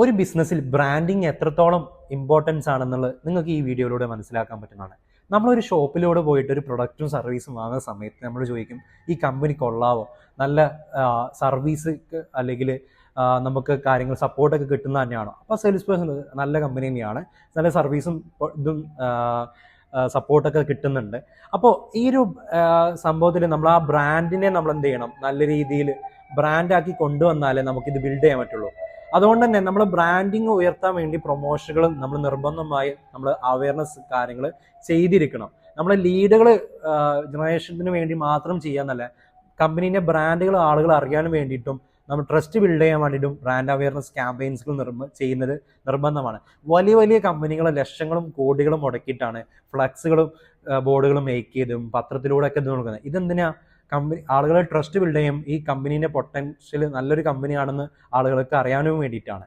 ഒരു ബിസിനസ്സിൽ ബ്രാൻഡിങ് എത്രത്തോളം ഇമ്പോർട്ടൻസ് ആണെന്നുള്ളത് നിങ്ങൾക്ക് ഈ വീഡിയോയിലൂടെ മനസ്സിലാക്കാൻ പറ്റുന്നതാണ്. നമ്മളൊരു ഷോപ്പിലൂടെ പോയിട്ട് ഒരു പ്രൊഡക്റ്റും സർവീസും വാങ്ങുന്ന സമയത്ത് നമ്മൾ ചോദിക്കും, ഈ കമ്പനി കൊള്ളാവോ, നല്ല സർവീസ് അല്ലെങ്കിൽ നമുക്ക് കാര്യങ്ങൾ സപ്പോർട്ടൊക്കെ കിട്ടുന്ന തന്നെയാണോ? അപ്പോൾ സെയിൽസ് പേഴ്സൺ നല്ല കമ്പനി തന്നെയാണ്, നല്ല സർവീസും ഇതും സപ്പോർട്ടൊക്കെ കിട്ടുന്നുണ്ട്. അപ്പോൾ ഈ ഒരു സംഭവത്തിൽ നമ്മൾ ആ ബ്രാൻഡിനെ നമ്മൾ എന്ത് ചെയ്യണം, നല്ല രീതിയിൽ ബ്രാൻഡാക്കി കൊണ്ടുവന്നാലേ നമുക്കിത് ബിൽഡ് ചെയ്യാൻ പറ്റുള്ളൂ. അതുകൊണ്ട് തന്നെ നമ്മൾ ബ്രാൻഡിങ് ഉയർത്താൻ വേണ്ടി പ്രൊമോഷനുകളും നമ്മൾ നിർബന്ധമായി നമ്മൾ അവയർനെസ് കാര്യങ്ങൾ ചെയ്തിരിക്കണം. നമ്മൾ ലീഡുകൾ ജനറേഷന് വേണ്ടി മാത്രം ചെയ്യാന്നല്ല, കമ്പനീൻ്റെ ബ്രാൻഡുകൾ ആളുകൾ അറിയാനും വേണ്ടിയിട്ടും നമ്മൾ ട്രസ്റ്റ് ബിൽഡ് ചെയ്യാൻ വേണ്ടിയിട്ടും ബ്രാൻഡ് അവയർനെസ് ക്യാമ്പയിൻസുകൾ ചെയ്യുന്നത് നിർബന്ധമാണ്. വലിയ വലിയ കമ്പനികൾ ലക്ഷങ്ങളും കോടികളും മുടക്കിയിട്ടാണ് ഫ്ലക്സുകളും ബോർഡുകളും മേക്ക് ചെയ്തും പത്രത്തിലൂടെ ഒക്കെ ഇത് കൊടുക്കുന്നത്. ഇതെന്തിനാ? ആളുകളെ ട്രസ്റ്റ് ബിൽഡ് ചെയ്യും, ഈ കമ്പനീൻ്റെ പൊട്ടൻഷ്യൽ നല്ലൊരു കമ്പനിയാണെന്ന് ആളുകൾക്ക് അറിയാനും വേണ്ടിയിട്ടാണ്.